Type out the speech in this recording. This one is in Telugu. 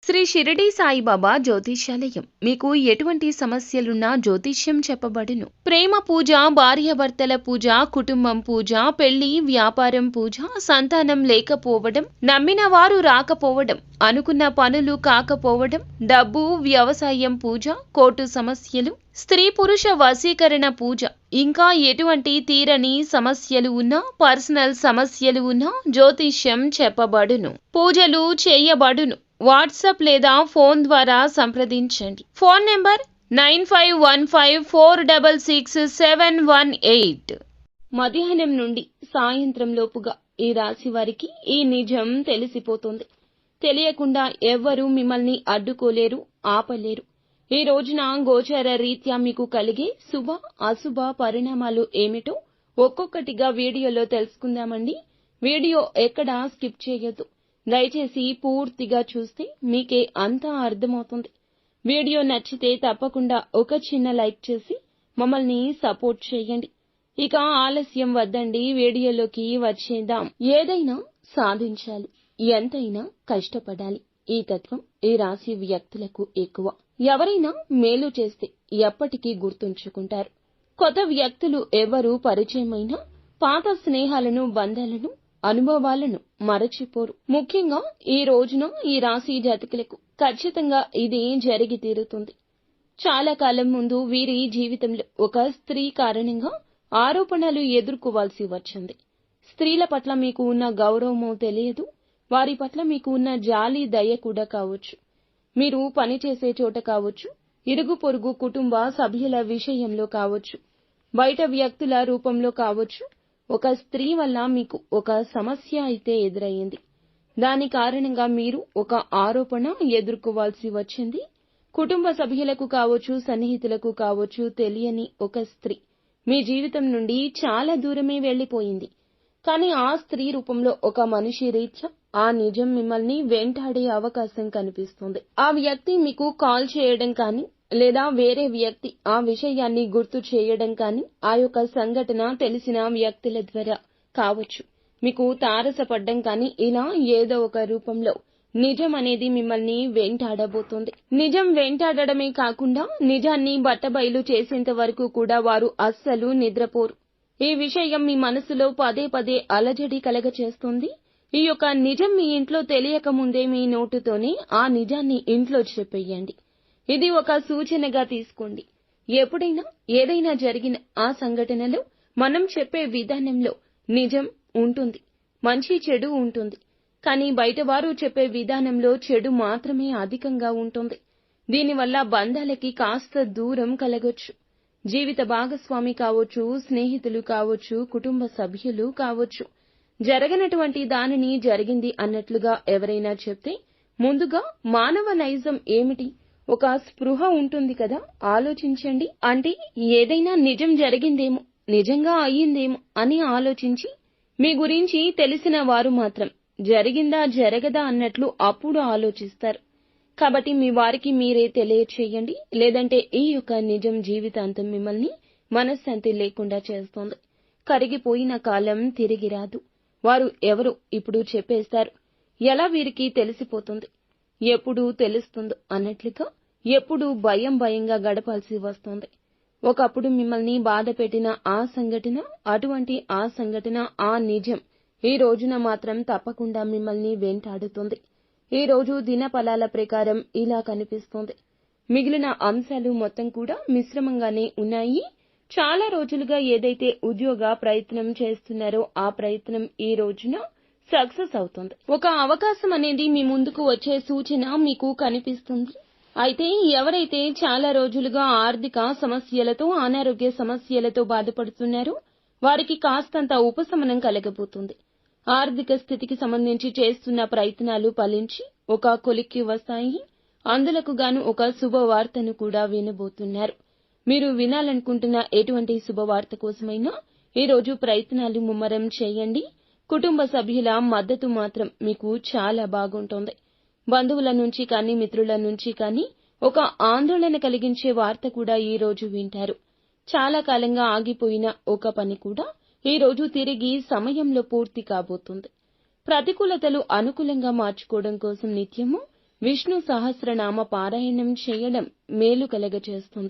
శ్రీ షిరిడి సాయిబాబా జ్యోతిష్యాలయం మీకు ఎటువంటి సమస్యలున్నా జ్యోతిష్యం చెప్పబడును. ప్రేమ పూజ, భార్యాభర్తల పూజ, కుటుంబం పూజ, పెళ్లి, వ్యాపారం పూజ, సంతానం లేకపోవడం, నమ్మిన వారు రాకపోవడం, అనుకున్న పనులు కాకపోవడం, డబ్బు, వ్యవసాయం పూజ, కోర్టు సమస్యలు, స్త్రీ పురుష వశీకరణ పూజ, ఇంకా ఎటువంటి తీరని సమస్యలు ఉన్నా, పర్సనల్ సమస్యలు ఉన్నా జ్యోతిష్యం చెప్పబడును. పూజలు చేయబడును. వాట్సాప్ లేదా ఫోన్ ద్వారా సంప్రదించండి. Phone number 9515466718. మధ్యాహ్నం నుండి సాయంత్రం లోపుగా ఈ రాశి వారికి ఈ నిజం తెలిసిపోతుంది. తెలియకుండా ఎవ్వరూ మిమ్మల్ని అడ్డుకోలేరు, ఆపలేరు. ఈ రోజున గోచార రీత్యా మీకు కలిగే శుభ అశుభ పరిణామాలు ఏమిటో ఒక్కొక్కటిగా వీడియోలో తెలుసుకుందామండి. వీడియో ఎక్కడా స్కిప్ చేయొద్దు. దయచేసి పూర్తిగా చూస్తే మీకే అంతా అర్థమవుతుంది. వీడియో నచ్చితే తప్పకుండా ఒక చిన్న లైక్ చేసి మమ్మల్ని సపోర్ట్ చేయండి. ఇక ఆలస్యం వద్దండి, వీడియోలోకి వచ్చేద్దాం. ఏదైనా సాధించాలి, ఎంతైనా కష్టపడాలి. ఈ తత్వం ఈ రాశి వ్యక్తులకు ఎక్కువ. ఎవరైనా మేలు చేస్తే ఎప్పటికీ గుర్తుంచుకుంటారు. కొత్త వ్యక్తులు ఎవరు పరిచయమైనా పాత స్నేహాలను, బంధాలను, అనుభవాలను మరచిపోరు. ముఖ్యంగా ఈ రోజున ఈ రాశి జాతకులకు ఖచ్చితంగా ఇది జరిగి తీరుతుంది. చాలా కాలం ముందు వీరి జీవితంలో ఒక స్త్రీ కారణంగా ఆరోపణలు ఎదుర్కోవాల్సి వచ్చింది. స్త్రీల పట్ల మీకు ఉన్న గౌరవమో తెలియదు, వారి పట్ల మీకు ఉన్న జాలి, దయ కూడా కావచ్చు. మీరు పనిచేసే చోట కావచ్చు, ఇరుగు పొరుగు కుటుంబ సభ్యుల విషయంలో కావచ్చు, బయట వ్యక్తుల రూపంలో కావచ్చు, ఒక స్త్రీ వల్ల మీకు ఒక సమస్య అయితే ఎదురయ్యింది. దాని కారణంగా మీరు ఒక ఆరోపణ ఎదుర్కోవాల్సి వచ్చింది. కుటుంబ సభ్యులకు కావచ్చు, సన్నిహితులకు కావచ్చు, తెలియని ఒక స్త్రీ మీ జీవితం నుండి చాలా దూరమే వెళ్లిపోయింది. కానీ ఆ స్త్రీ రూపంలో ఒక మనిషి రీత్యా ఆ నిజం మిమ్మల్ని వెంటాడే అవకాశం కనిపిస్తుంది. ఆ వ్యక్తి మీకు కాల్ చేయడం కానీ, లేదా వేరే వ్యక్తి ఆ విషయాన్ని గుర్తు చేయడం కానీ, ఆ యొక్క సంఘటన తెలిసిన వ్యక్తుల ద్వారా కావచ్చు, మీకు తారసపడ్డం కానీ, ఇలా ఏదో ఒక రూపంలో నిజం అనేది మిమ్మల్ని వెంటాడబోతోంది. నిజం వెంటాడడమే కాకుండా నిజాన్ని బట్టబయలు చేసేంత వరకు కూడా వారు అస్సలు నిద్రపోరు. ఈ విషయం మీ మనసులో పదే పదే అలజడి కలగచేస్తుంది. ఈ యొక్క నిజం మీ ఇంట్లో తెలియక ముందే మీ నోటుతోనే ఆ నిజాన్ని ఇంట్లో చెప్పేయండి. ఇది ఒక సూచనగా తీసుకోండి. ఎప్పుడైనా ఏదైనా జరిగిన ఆ సంఘటనలో మనం చెప్పే విధానంలో నిజం ఉంటుంది, మంచి చెడు ఉంటుంది. కానీ బయటవారు చెప్పే విధానంలో చెడు మాత్రమే అధికంగా ఉంటుంది. దీనివల్ల బంధాలకి కాస్త దూరం కలగొచ్చు. జీవిత భాగస్వామి కావచ్చు, స్నేహితులు కావచ్చు, కుటుంబ సభ్యులు కావచ్చు. జరగనటువంటి దానిని జరిగింది అన్నట్లుగా ఎవరైనా చెప్తే ముందుగా మానవ నైజం ఏమిటి, ఒక స్పృహ ఉంటుంది కదా, ఆలోచించండి. అంటే ఏదైనా నిజం జరిగిందేమో, నిజంగా అయ్యిందేమో అని ఆలోచించి మీ గురించి తెలిసిన వారు మాత్రం జరిగిందా జరగదా అన్నట్లు అప్పుడు ఆలోచిస్తారు. కాబట్టి మీ వారికి మీరే తెలియచేయండి. లేదంటే ఈ యొక్క నిజం జీవితాంతం మిమ్మల్ని మనశ్శాంతి లేకుండా చేస్తోంది. కరిగిపోయిన కాలం తిరిగి రాదు. వారు ఎవరు ఇప్పుడు చెప్పేస్తారు. ఎలా వీరికి తెలిసిపోతుంది, ఎప్పుడు తెలుస్తుందో అన్నట్లుగా ఎప్పుడు భయం భయంగా గడపాల్సి వస్తోంది. ఒకప్పుడు మిమ్మల్ని బాధ పెట్టిన ఆ సంఘటన, అటువంటి ఆ సంఘటన, ఆ నిజం ఈ రోజున మాత్రం తప్పకుండా మిమ్మల్ని వెంటాడుతుంది. ఈ రోజు దినఫలాల ప్రకారం ఇలా కనిపిస్తోంది. మిగిలిన అంశాలు మొత్తం కూడా మిశ్రమంగానే ఉన్నాయి. చాలా రోజులుగా ఏదైతే ఉద్యోగ ప్రయత్నం చేస్తున్నారో ఆ ప్రయత్నం ఈ రోజున సక్సెస్ అవుతుంది. ఒక అవకాశం అనేది మీ ముందుకు వచ్చే సూచన మీకు కనిపిస్తుంది. అయితే ఎవరైతే చాలా రోజులుగా ఆర్థిక సమస్యలతో, అనారోగ్య సమస్యలతో బాధపడుతున్నారో వారికి కాస్తంత ఉపశమనం కలగబోతుంది. ఆర్థిక స్థితికి సంబంధించి చేస్తున్న ప్రయత్నాలు ఫలించి ఒక కొలిక్కి వస్తాయి. అందులకు గాను ఒక శుభవార్తను కూడా వినబోతున్నారు. మీరు వినాలనుకుంటున్న ఎటువంటి శుభవార్త కోసమైనా ఈ రోజు ప్రయత్నాలు ముమ్మరం చేయండి. కుటుంబ సభ్యుల మద్దతు మాత్రం మీకు చాలా బాగుంటుంది. బంధువుల నుంచి కానీ, మిత్రుల నుంచి కానీ ఒక ఆందోళన కలిగించే వార్త కూడా ఈ రోజు వింటారు. చాలా కాలంగా ఆగిపోయిన ఒక పని కూడా ఈ రోజు తిరిగి సమయంలో పూర్తి కాబోతుంది. ప్రతికూలతలు అనుకూలంగా మార్చుకోవడం కోసం నిత్యము విష్ణు సహస్రనామ పారాయణం చేయడం మేలు కలగచేస్తుంది.